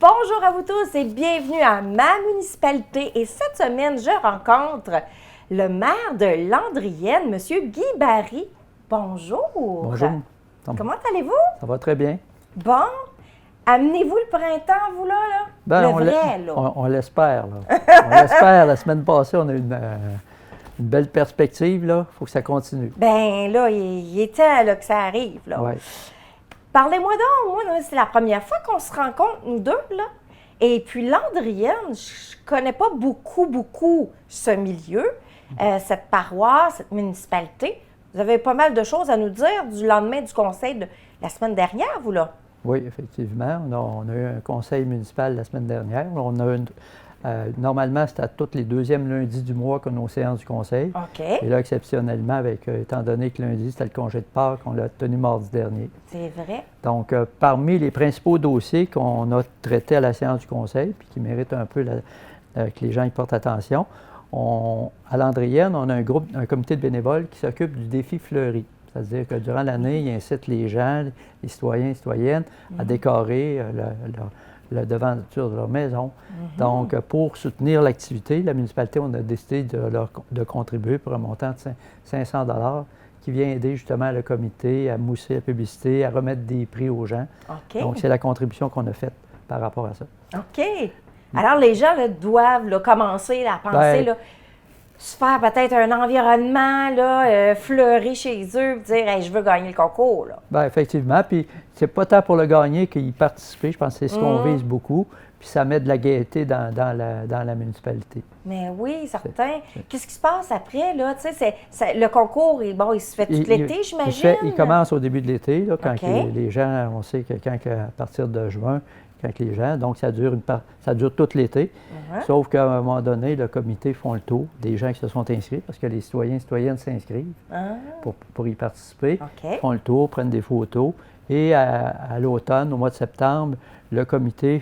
Bonjour à vous tous et bienvenue à ma municipalité. Et cette semaine, je rencontre le maire de Landrienne, M. Guy Barry. Bonjour. Bonjour. Comment allez-vous? Ça va très bien. Bon. Amenez-vous le printemps, vous, là? Ben, le vrai, là. On l'espère, là. On l'espère. La semaine passée, on a eu une belle perspective, là. Il faut que ça continue. Ben là, il est temps là, que ça arrive, là. Oui. Parlez-moi donc, moi, c'est la première fois qu'on se rencontre, nous deux, là. Et puis Landrienne, je connais pas beaucoup ce milieu, cette paroisse, cette municipalité. Vous avez pas mal de choses à nous dire du lendemain du conseil de la semaine dernière, vous, là? Oui, effectivement. On a eu un conseil municipal la semaine dernière. Normalement, c'est à tous les deuxièmes lundis du mois qu'on a nos séances du conseil. OK. Et là, exceptionnellement, étant donné que lundi, c'était le congé de Pâques, on l'a tenu mardi dernier. C'est vrai. Donc, parmi les principaux dossiers qu'on a traités à la séance du conseil, puis qui méritent un peu que les gens y portent attention, à Landrienne, on a un comité de bénévoles qui s'occupe du défi Fleury. C'est-à-dire que durant l'année, il incite les gens, les citoyens et citoyennes, à décorer la devanture de leur maison. Donc, pour soutenir l'activité, la municipalité, on a décidé de contribuer pour un montant de 500 $ qui vient aider justement le comité à mousser la publicité, à remettre des prix aux gens. OK. Donc, c'est la contribution qu'on a faite par rapport à ça. OK. Alors, les gens là, doivent là, commencer à penser, là, se faire peut-être un environnement là, fleuri chez eux, dire hey, « je veux gagner le concours ». Bien, effectivement. Puis, c'est pas tant pour le gagner qu'y participer. Je pense que c'est ce qu'on vise beaucoup. Puis, ça met de la gaieté dans la municipalité. Mais oui, certain. Qu'est-ce qui se passe après, là? Tu sais, le concours, il se fait tout l'été, j'imagine? Il commence au début de l'été, là, quand OK. les gens, on sait que à partir de juin, quand les gens, donc ça dure tout l'été. Sauf qu'à un moment donné, le comité font le tour des gens qui se sont inscrits, parce que les citoyens et citoyennes s'inscrivent pour y participer, OK. font le tour, prennent des photos. Et à l'automne, au mois de septembre, le comité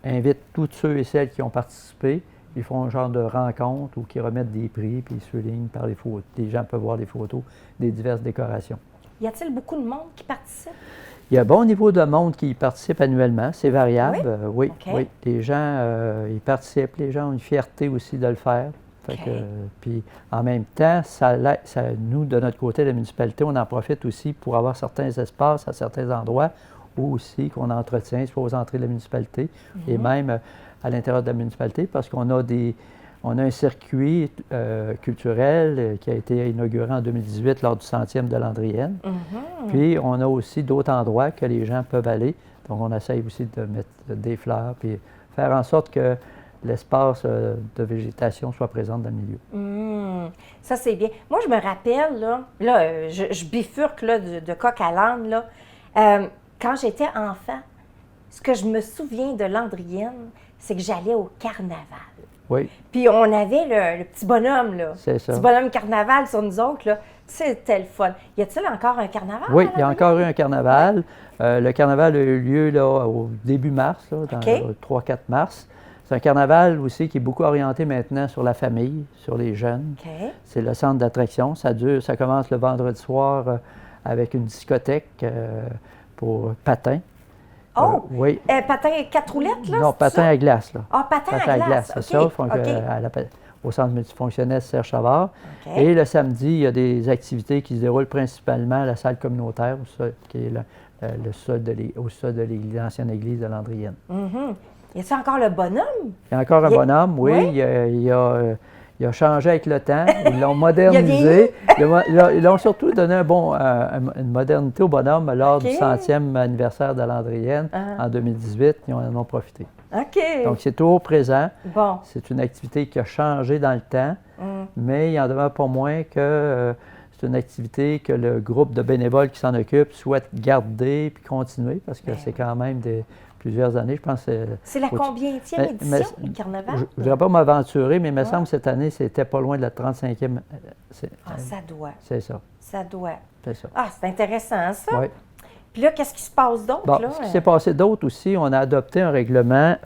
invite tous ceux et celles qui ont participé. Ils font un genre de rencontre où ils remettent des prix, puis ils soulignent par les photos. Les gens peuvent voir les photos des diverses décorations. Y a-t-il beaucoup de monde qui participe? Il y a un bon niveau de monde qui y participe annuellement. C'est variable. Oui, OK. oui. Les gens y participent. Les gens ont une fierté aussi de le faire. Puis en même temps, nous, de notre côté, la municipalité, on en profite aussi pour avoir certains espaces à certains endroits où aussi qu'on entretient, soit aux entrées de la municipalité et même à l'intérieur de la municipalité, parce qu'on a un circuit culturel qui a été inauguré en 2018 lors du 100e de Landrienne. Puis, on a aussi d'autres endroits que les gens peuvent aller. Donc, on essaye aussi de mettre des fleurs puis faire en sorte que l'espace de végétation soit présent dans le milieu. Ça, c'est bien. Moi, je me rappelle, là je bifurque là, de coq à l'âne, là. Quand j'étais enfant, ce que je me souviens de Landrienne, c'est que j'allais au carnaval. Oui. Puis on avait le petit bonhomme, là. C'est ça. Le petit bonhomme carnaval sur nous autres, là. C'était le fun. Y a-t-il encore un carnaval? Oui, il y a encore eu un carnaval. Le carnaval a eu lieu là, au début mars, là, dans le 3-4 mars. C'est un carnaval aussi qui est beaucoup orienté maintenant sur la famille, sur les jeunes. C'est le centre d'attraction. Ça commence le vendredi soir avec une discothèque pour patins. Oh! Oui. Patin 4 roulettes, là? Non, patin à glace, là. Ah, patin à glace, c'est ça. Au centre multifonctionnel Serge Savard. Et le samedi, il y a des activités qui se déroulent principalement à la salle communautaire, qui est au sol de l'ancienne église de Landrienne. Y a-t-il encore le bonhomme? Il y a encore un bonhomme, oui. Il a changé avec le temps. Ils l'ont modernisé. Ils l'ont surtout donné une modernité au bonhomme lors du 100e anniversaire de Landrienne en 2018. Ils en ont profité. OK. Donc, c'est toujours présent. Bon. C'est une activité qui a changé dans le temps, mais il en demeure pas moins que c'est une activité que le groupe de bénévoles qui s'en occupe souhaite garder puis continuer, parce que c'est quand même plusieurs années, je pense. C'est la combienième édition du carnaval? Je ne voudrais pas m'aventurer, mais il me semble que cette année, c'était pas loin de la 35e. Ça doit. C'est ça. Ça doit. C'est ça. Ah, c'est intéressant, ça. Oui. Puis là, qu'est-ce qui se passe d'autre? Bon, ce qui s'est passé d'autre aussi, on a adopté un règlement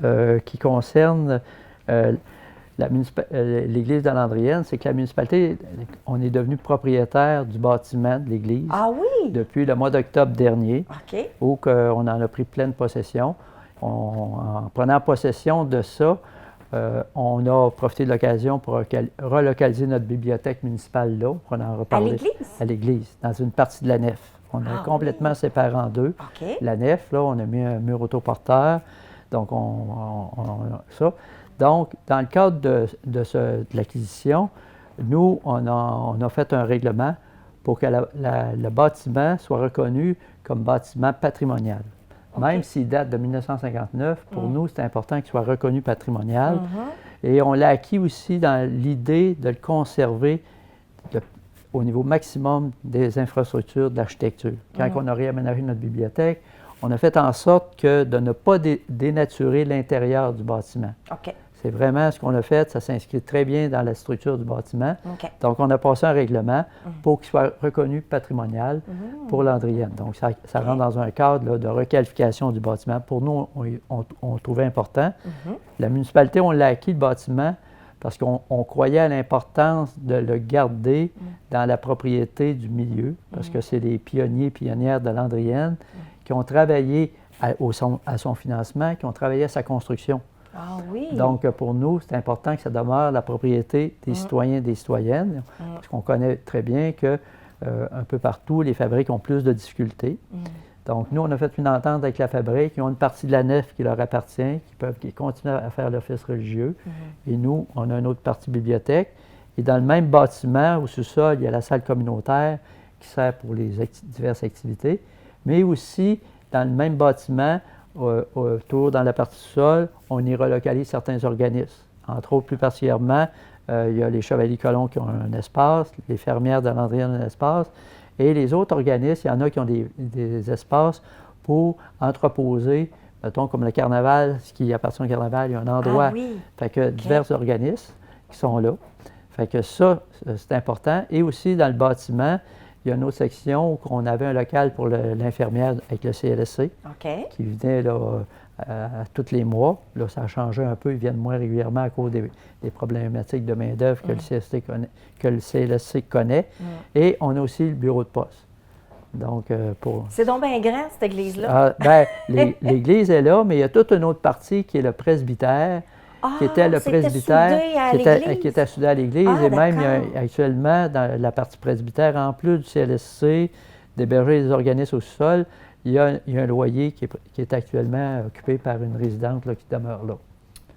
qui concerne l'église de Landrienne. C'est que la municipalité, on est devenu propriétaire du bâtiment de l'église depuis le mois d'octobre dernier, OK. où on en a pris pleine possession. en prenant possession de ça, on a profité de l'occasion pour relocaliser notre bibliothèque municipale là, pour en reparler. À l'église? À l'église, dans une partie de la nef. On a complètement séparé en deux. OK. La nef, là, on a mis un mur autoporteur, donc ça. Donc, dans le cadre de l'acquisition, nous, on a fait un règlement pour que le bâtiment soit reconnu comme bâtiment patrimonial. Okay. Même s'il date de 1959, pour nous, c'est important qu'il soit reconnu patrimonial. Et on l'a acquis aussi dans l'idée de le conserver au niveau maximum des infrastructures d'architecture. Quand on a réaménagé notre bibliothèque, on a fait en sorte que de ne pas dénaturer l'intérieur du bâtiment. OK. C'est vraiment ce qu'on a fait, ça s'inscrit très bien dans la structure du bâtiment. Okay. Donc, on a passé un règlement pour qu'il soit reconnu patrimonial pour Landrienne. Donc, ça rentre dans un cadre là, de requalification du bâtiment. Pour nous, on trouvait important. La municipalité, on l'a acquis, le bâtiment, parce qu'on croyait à l'importance de le garder dans la propriété du milieu, parce que c'est des pionnières de Landrienne qui ont travaillé à son financement, qui ont travaillé à sa construction. Ah oui! Donc, pour nous, c'est important que ça demeure la propriété des citoyens et des citoyennes, parce qu'on connaît très bien que un peu partout, les fabriques ont plus de difficultés. Donc, nous, on a fait une entente avec la fabrique. Ils ont une partie de la nef qui leur appartient, qui continuent à faire l'office religieux. Et nous, on a une autre partie bibliothèque. Et dans le même bâtiment, au sous-sol, il y a la salle communautaire qui sert pour les diverses activités. Mais aussi, dans le même bâtiment, autour, dans la partie sol, on y relocalise certains organismes. Entre autres, plus particulièrement, il y a les Chevaliers Colons qui ont un espace, les Fermières de Landrienne ont un espace, et les autres organismes, il y en a qui ont des espaces pour entreposer, mettons, comme le carnaval, ce qui appartient au carnaval, il y a un endroit. Fait que divers organismes qui sont là. Fait que ça, c'est important. Et aussi, dans le bâtiment, il y a une autre section où on avait un local pour l'infirmière avec le CLSC qui venait là, tous les mois. Là, ça a changé un peu. Ils viennent moins régulièrement à cause des problématiques de main-d'œuvre que le CLSC connaît. Et on a aussi le bureau de poste. Donc, c'est donc bien grand, cette église-là. L'église est là, mais il y a toute une autre partie qui est le presbytère. Qui était le presbytère, qui était soudé à l'église. Et même, il y a actuellement, dans la partie presbytère, en plus du CLSC, d'héberger les organismes au sol, il y a un loyer qui est actuellement occupé par une résidente là, qui demeure là.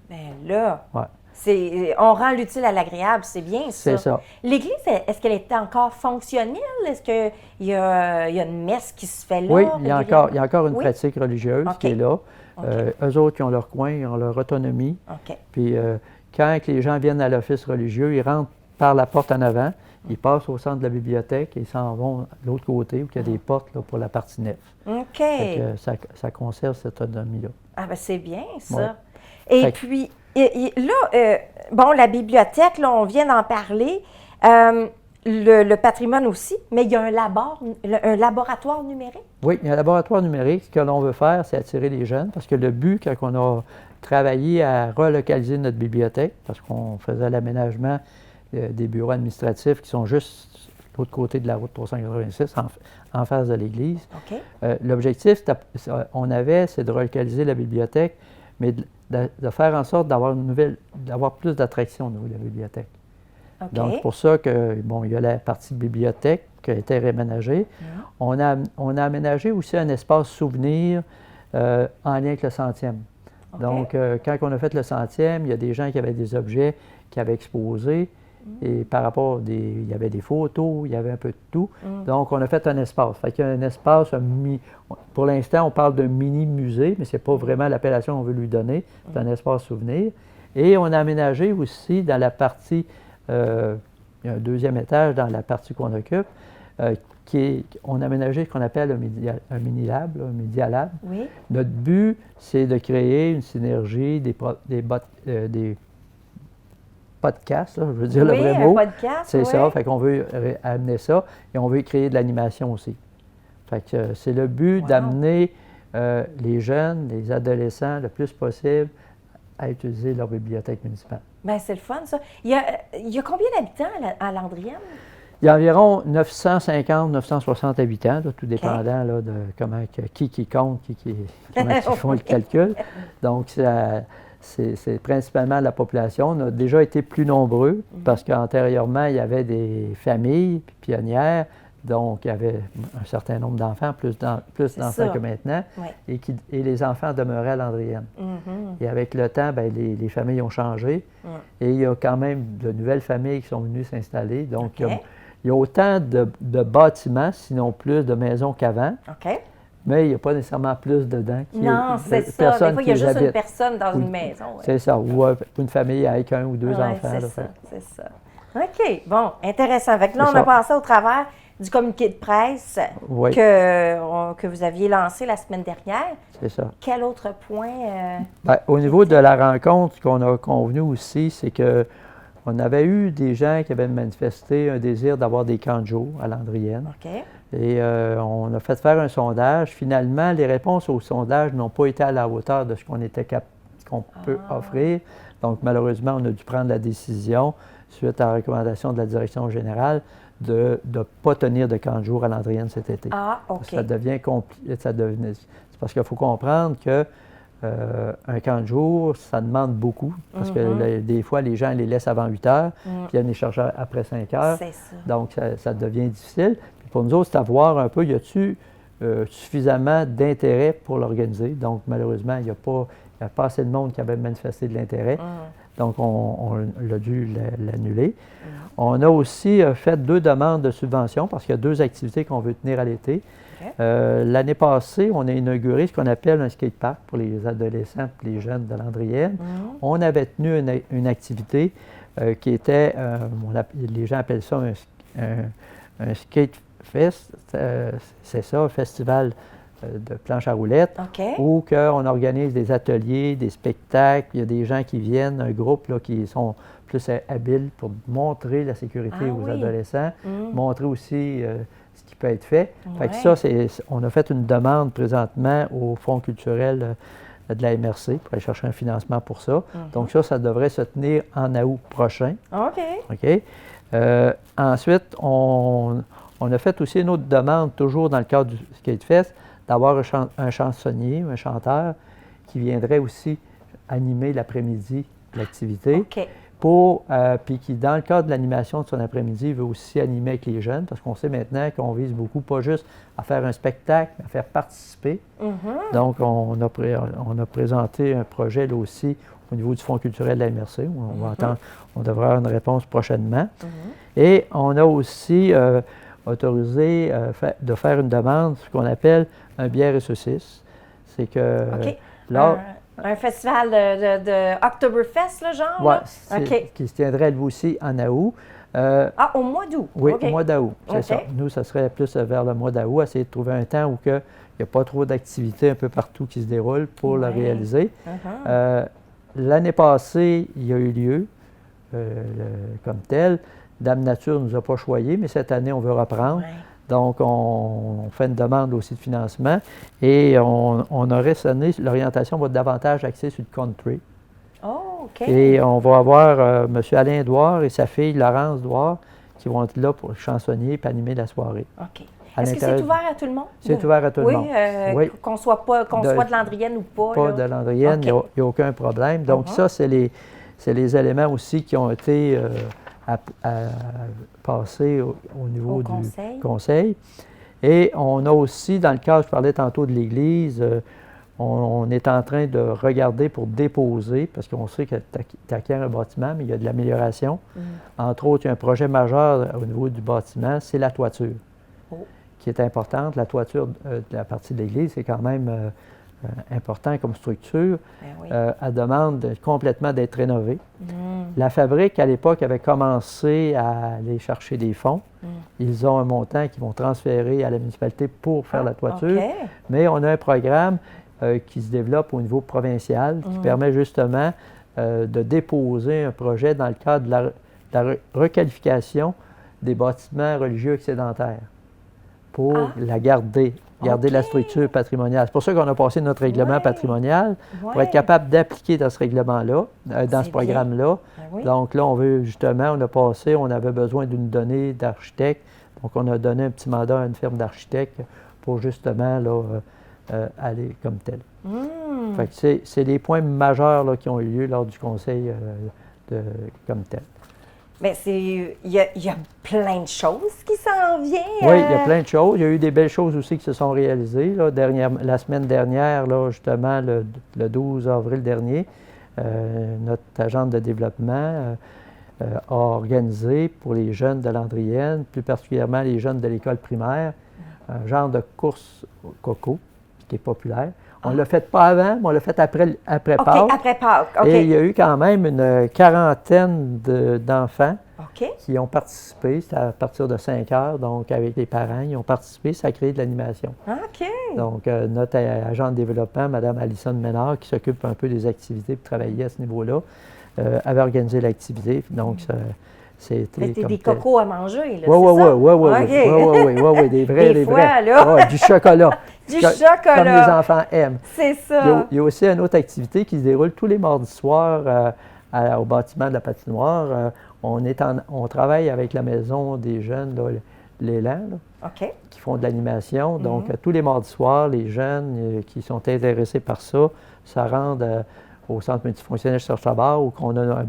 Bien là, on rend l'utile à l'agréable, c'est bien ça. C'est ça. L'église, est-ce qu'elle est encore fonctionnelle? Est-ce qu'il y a une messe qui se fait là? Oui, il y a encore une pratique religieuse qui est là. Eux autres, ils ont leur coin, ils ont leur autonomie. Puis quand les gens viennent à l'office religieux, ils rentrent par la porte en avant, ils passent au centre de la bibliothèque et ils s'en vont de l'autre côté où il y a des portes là, pour la partie nef. Ça conserve cette autonomie-là. Ah bien, c'est bien, ça. Et puis, là, bon, la bibliothèque, là, on vient d'en parler. Le patrimoine aussi, mais il y a un laboratoire numérique? Oui, il y a un laboratoire numérique. Ce que l'on veut faire, c'est attirer les jeunes, parce que le but, quand on a travaillé à relocaliser notre bibliothèque, parce qu'on faisait l'aménagement des bureaux administratifs qui sont juste de l'autre côté de la route 386, en face de l'église. L'objectif, c'est de relocaliser la bibliothèque, mais de faire en sorte d'avoir plus d'attraction au niveau de la bibliothèque. Donc, c'est pour ça que, bon, il y a la partie bibliothèque qui a été réaménagée. On a aménagé aussi un espace souvenir en lien avec le 100e. Donc, quand on a fait le 100e, il y a des gens qui avaient des objets qui avaient exposé. Et par rapport, il y avait des photos, il y avait un peu de tout. Donc, on a fait un espace. Fait qu'il y a un espace, pour l'instant, on parle d'un mini-musée, mais ce n'est pas vraiment l'appellation qu'on veut lui donner. C'est un espace souvenir. Et on a aménagé aussi dans la partie... il y a un deuxième étage dans la partie qu'on occupe, on a aménagé ce qu'on appelle un mini-lab, un Media Lab. Notre but, c'est de créer une synergie des podcasts, là, je veux dire le vrai mot. C'est ça, fait qu'on veut amener ça et on veut créer de l'animation aussi. Fait que c'est le but d'amener les jeunes, les adolescents, le plus possible à utiliser leur bibliothèque municipale. Bien, c'est le fun, ça. Il y a combien d'habitants à Landrienne? Il y a environ 950-960 habitants, là, tout dépendant là, de comment, qui compte, comment ils font le calcul. Donc, c'est principalement la population. On a déjà été plus nombreux parce qu'antérieurement, il y avait des familles pionnières, donc il y avait un certain nombre d'enfants, plus d'enfants que maintenant, et les enfants demeuraient à Landrienne. Et avec le temps, bien, les familles ont changé et il y a quand même de nouvelles familles qui sont venues s'installer. Donc, il y a autant de bâtiments, sinon plus de maisons qu'avant. Mais il n'y a pas nécessairement plus dedans. Non, c'est ça. Des fois, il y a juste une personne dans une maison. C'est ça. Ou une famille avec un ou deux enfants. C'est ça. OK. Bon, intéressant. Fait que là, on a passé au travers du communiqué de presse que vous aviez lancé la semaine dernière. C'est ça. Quel autre point? Bien, au niveau de la rencontre qu'on a convenu aussi, c'est que on avait eu des gens qui avaient manifesté un désir d'avoir des camps de jour à Landrienne. Et on a fait faire un sondage. Finalement, les réponses au sondage n'ont pas été à la hauteur de ce qu'on peut offrir. Donc, malheureusement, on a dû prendre la décision, suite à la recommandation de la direction générale, de ne pas tenir de camp de jour à Landrienne cet été. Ça devient compliqué. C'est parce qu'il faut comprendre que un camp de jour, ça demande beaucoup, parce que des fois, les gens les laissent avant 8 heures, puis ils viennent les chercher après 5 heures. Donc, ça devient difficile. Puis pour nous autres, c'est à voir un peu, y a-t-il suffisamment d'intérêt pour l'organiser? Donc, malheureusement, il n'y a pas assez de monde qui avait manifesté de l'intérêt. Donc, on a dû l'annuler. On a aussi fait 2 demandes de subvention, parce qu'il y a 2 activités qu'on veut tenir à l'été. L'année passée, on a inauguré ce qu'on appelle un skatepark pour les adolescents et les jeunes de Landrienne. On avait tenu une activité qui était, les gens appellent ça un skate fest, c'est ça, un festival de planche à roulettes, où on organise des ateliers, des spectacles, il y a des gens qui viennent, un groupe là, qui sont plus habiles pour montrer la sécurité aux adolescents, montrer aussi ce qui peut être fait. Fait que ça, on a fait une demande présentement au Fonds culturel de la MRC pour aller chercher un financement pour ça. Donc ça devrait se tenir en août prochain. OK. Ensuite, on a fait aussi une autre demande, toujours dans le cadre du Skatefest, d'avoir un chansonnier, un chanteur, qui viendrait aussi animer l'après-midi l'activité. Puis qui, dans le cadre de l'animation de son après-midi, veut aussi animer avec les jeunes, parce qu'on sait maintenant qu'on vise beaucoup, pas juste à faire un spectacle, mais à faire participer. Donc, on a présenté un projet là aussi au niveau du Fonds culturel de la MRC. On devrait avoir une réponse prochainement. Et on a aussi autorisé de faire une demande, ce qu'on appelle un bière et saucisse. C'est que là... Un festival de Oktoberfest, là, genre? Oui, qui se tiendrait lui aussi en août. Au mois d'août? Oui, au mois d'août, c'est ça. Nous, ça serait plus vers le mois d'août, essayer de trouver un temps où il n'y a pas trop d'activités un peu partout qui se déroulent pour le réaliser. L'année passée, il y a eu lieu comme tel. Dame Nature ne nous a pas choyés, mais cette année, on veut reprendre. Donc, on fait une demande aussi de financement et on a raisonné, l'orientation va être davantage axée sur le country. Et on va avoir M. Alain Douard et sa fille Laurence Douard qui vont être là pour le chansonnier et animer la soirée. Est-ce que c'est ouvert à tout le monde? C'est ouvert à tout le monde. Oui, qu'on soit de Landrienne ou pas. Pas de Landrienne, il n'y a aucun problème. Donc, ça, c'est les éléments aussi qui ont été... à passer au niveau du conseil. Et on a aussi, dans le cas, je parlais tantôt de l'Église, on est en train de regarder pour déposer, parce qu'on sait que tu acquiers un bâtiment, mais il y a de l'amélioration. Entre autres, il y a un projet majeur au niveau du bâtiment, c'est la toiture, qui est importante. La toiture de la partie de l'Église, c'est quand même important comme structure. Elle demande complètement d'être rénovée. La fabrique, à l'époque, avait commencé à aller chercher des fonds. Ils ont un montant qu'ils vont transférer à la municipalité pour faire la toiture. Mais on a un programme qui se développe au niveau provincial qui permet justement de déposer un projet dans le cadre de la requalification des bâtiments religieux excédentaires pour la garder garder la OK. structure patrimoniale. C'est pour ça qu'on a passé notre règlement Ouais. patrimonial pour Ouais. être capable d'appliquer dans ce règlement-là, dans C'est ce programme-là. Ben oui. Donc là, on veut justement, on a passé, on avait besoin d'une donnée d'architecte. Donc on a donné un petit mandat à une firme d'architectes pour justement là, aller comme tel. Fait que c'est des points majeurs là, qui ont eu lieu lors du conseil comme tel. Mais il y a plein de choses qui s'en viennent. Oui, il y a plein de choses. Il y a eu des belles choses aussi qui se sont réalisées. Là, la semaine dernière, là, justement, le 12 avril dernier, notre agente de développement a organisé pour les jeunes de Landrienne, plus particulièrement les jeunes de l'école primaire, un genre de course au coco qui est populaire. On ne l'a fait pas avant, mais on l'a fait après OK, Pâques. après Pâques. OK. Et il y a eu quand même une quarantaine d'enfants OK. qui ont participé. C'était à partir de 5 heures, donc avec les parents, ils ont participé. Ça a créé de l'animation. OK. Donc, notre agent de développement, Mme Alison Ménard, qui s'occupe un peu des activités pour travailler à ce niveau-là, avait organisé l'activité. Donc, c'était C'était comme des tel. cocos à manger, là, Oui, c'est ça? oui, des vrais, Des fois, là. Ouais, du chocolat. Du Comme chocolat. les enfants aiment. C'est Il y, ça. il y a aussi une autre activité qui se déroule tous les mardis soirs au bâtiment de la patinoire. On travaille avec la maison des jeunes, là, l'élan, là, OK. qui font de l'animation. Donc, tous les mardis soirs, les jeunes qui sont intéressés par ça se rendent au centre multifonctionnel sur Chabard où on a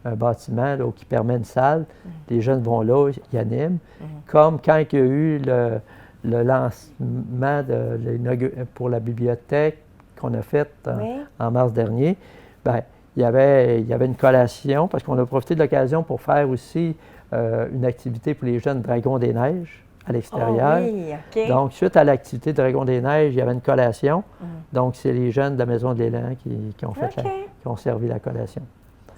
un bâtiment là, qui permet une salle. Les jeunes vont là, ils animent. Comme quand il y a eu le lancement pour la bibliothèque qu'on a fait en mars dernier, bien, il y avait une collation parce qu'on a profité de l'occasion pour faire aussi une activité pour les jeunes Dragons des Neiges à l'extérieur. Oh oui, OK. Donc, suite à l'activité Dragons des Neiges, il y avait une collation. Donc, c'est les jeunes de la Maison de l'Élan qui ont fait qui ont servi la collation.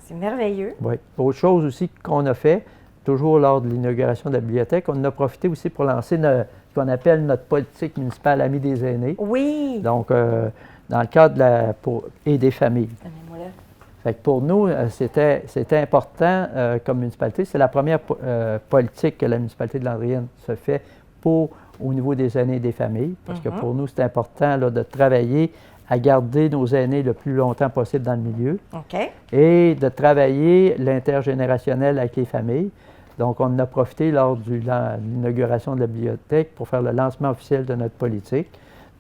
C'est merveilleux. Oui. Autre chose aussi qu'on a fait, toujours lors de l'inauguration de la bibliothèque, on en a profité aussi pour lancer ce qu'on appelle notre politique municipale Amis des aînés. Oui. Donc, dans le cadre pour aider familles. Donnez-moi là. Fait que pour nous, c'était important comme municipalité. C'est la première politique que la municipalité de Landrienne se fait au niveau des aînés et des familles. Parce que pour nous, c'est important là, de travailler à garder nos aînés le plus longtemps possible dans le milieu. OK. Et de travailler l'intergénérationnel avec les familles. Donc, on en a profité lors de l'inauguration de la bibliothèque pour faire le lancement officiel de notre politique.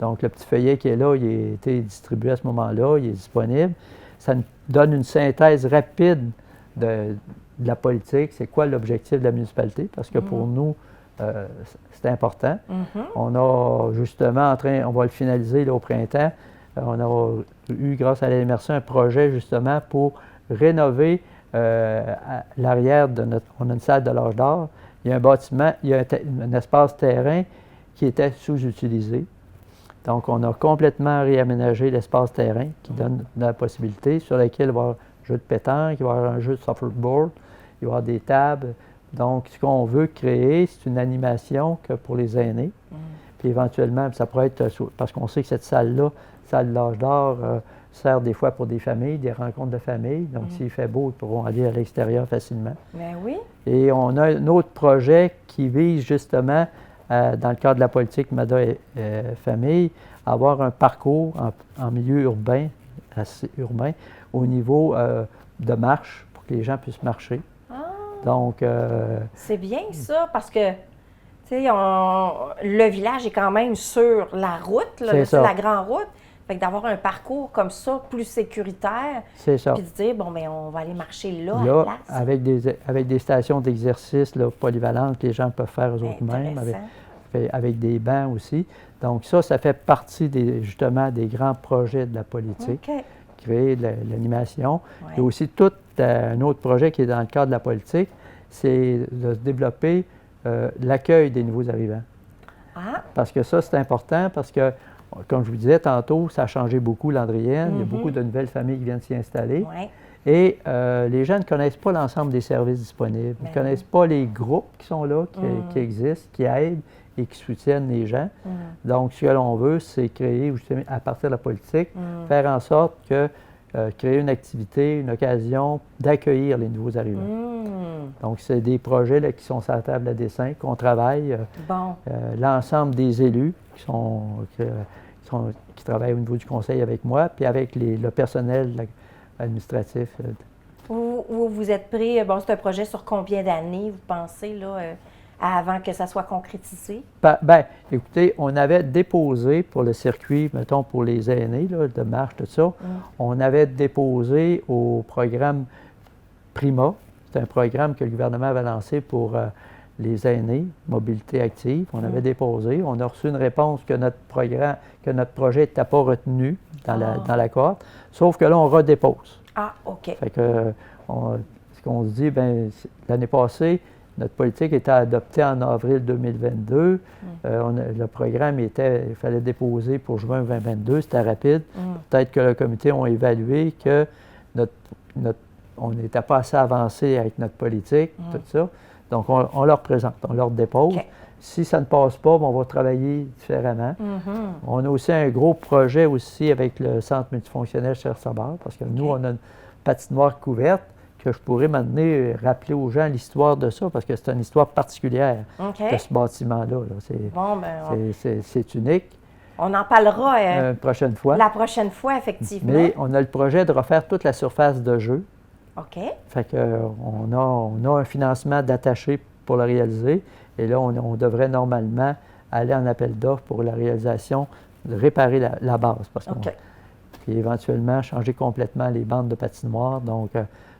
Donc, le petit feuillet qui est là, il a été distribué à ce moment-là, il est disponible. Ça nous donne une synthèse rapide de la politique. C'est quoi l'objectif de la municipalité? Parce que pour nous, c'est important. On a justement on va le finaliser là, au printemps. On a eu, grâce à la MRC, un projet justement pour rénover à l'arrière de on a une salle de l'âge d'or. Il y a un bâtiment, il y a un espace terrain qui était sous-utilisé. Donc, on a complètement réaménagé l'espace terrain qui donne la possibilité sur laquelle il va y avoir un jeu de pétanque, il va y avoir un jeu de softball, il va y avoir des tables. Donc, ce qu'on veut créer, c'est une animation que pour les aînés. Puis éventuellement, ça pourrait être, parce qu'on sait que cette salle-là, salle de l'âge d'or, sert des fois pour des familles, des rencontres de famille. Donc, s'il fait beau, ils pourront aller à l'extérieur facilement. Ben oui. Et on a un autre projet qui vise justement, dans le cadre de la politique MADA Famille, à avoir un parcours en milieu urbain, assez urbain, au niveau de marche, pour que les gens puissent marcher. Donc, c'est bien ça, parce que, tu sais, le village est quand même sur la route, là, sur la grande route. Fait que d'avoir un parcours comme ça, plus sécuritaire, c'est ça. puis de dire, bon, bien, on va aller marcher là, à Là, la place. avec des stations d'exercice polyvalentes que les gens peuvent faire eux-mêmes, avec des bancs aussi. Donc ça fait partie justement des grands projets de la politique, créer de l'animation. Il y a aussi tout un autre projet qui est dans le cadre de la politique, c'est de développer l'accueil des nouveaux arrivants. Parce que ça, c'est important parce que, comme je vous disais tantôt, ça a changé beaucoup Landrienne. Il y a beaucoup de nouvelles familles qui viennent s'y installer. Et les gens ne connaissent pas l'ensemble des services disponibles. Ils ne connaissent pas les groupes qui sont là, qui existent, qui aident et qui soutiennent les gens. Donc, ce que l'on veut, c'est créer, justement, à partir de la politique, faire en sorte que créer une activité, une occasion d'accueillir les nouveaux arrivants. Donc, c'est des projets là, qui sont sur la table à dessin, qu'on travaille. Bon. L'ensemble des élus qui travaillent au niveau du conseil avec moi, puis avec le personnel administratif. Vous êtes pris, bon, c'est un projet sur combien d'années, vous pensez, là, avant que ça soit concrétisé? Bien, écoutez, on avait déposé pour le circuit, mettons, pour les aînés, là, de marche, tout ça, on avait déposé au programme Prima. C'est un programme que le gouvernement avait lancé pour les aînés, mobilité active. On avait déposé. On a reçu une réponse que notre projet n'était pas retenu dans la cohorte, sauf que là, on redépose. Ah, OK. Fait que, ce qu'on se dit, bien, l'année passée, notre politique était adoptée en avril 2022. Le programme il fallait déposer pour juin 2022, c'était rapide. Peut-être que le comité a évalué que on n'était pas assez avancé avec notre politique, tout ça. Donc, on leur présente, on leur dépose. Okay. Si ça ne passe pas, on va travailler différemment. On a aussi un gros projet aussi avec le centre multifonctionnel Cher-Sabard, parce que nous, on a une patinoire couverte que je pourrais maintenant rappeler aux gens l'histoire de ça, parce que c'est une histoire particulière de ce bâtiment-là. C'est unique. On en parlera prochaine fois. La prochaine fois, effectivement. Mais on a le projet de refaire toute la surface de jeu. OK. Fait qu'on a un financement d'attaché pour le réaliser. Et là, on devrait normalement aller en appel d'offres pour la réalisation, de réparer la base. Puis éventuellement, changer complètement les bandes de patinoire. Donc,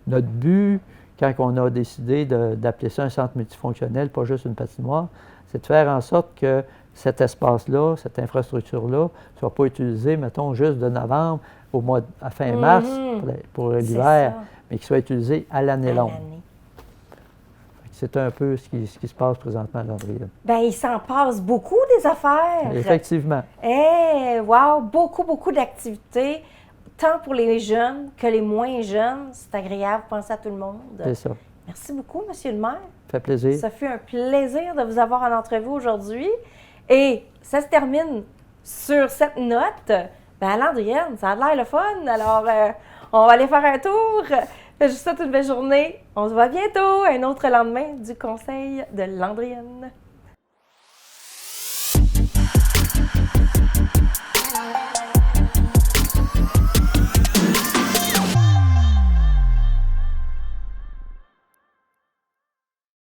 notre but, quand on a décidé d'appeler ça un centre multifonctionnel, pas juste une patinoire, c'est de faire en sorte que cet espace-là, cette infrastructure-là, ne soit pas utilisée, mettons, juste de novembre à fin mars pour l'hiver, mais qu'il soit utilisé à l'année longue. C'est un peu ce qui se passe présentement à Landrienne. Bien, il s'en passe beaucoup des affaires. Effectivement. Wow! Beaucoup d'activités, tant pour les jeunes que les moins jeunes. C'est agréable, pensez à tout le monde. C'est ça. Merci beaucoup, Monsieur le maire. Ça fait plaisir. Ça fut un plaisir de vous avoir en entrevue aujourd'hui. Et ça se termine sur cette note. Bien, à Landrienne, ça a l'air le fun. Alors, on va aller faire un tour. Je vous souhaite une belle journée. On se voit bientôt. Un autre lendemain du Conseil de Landrienne.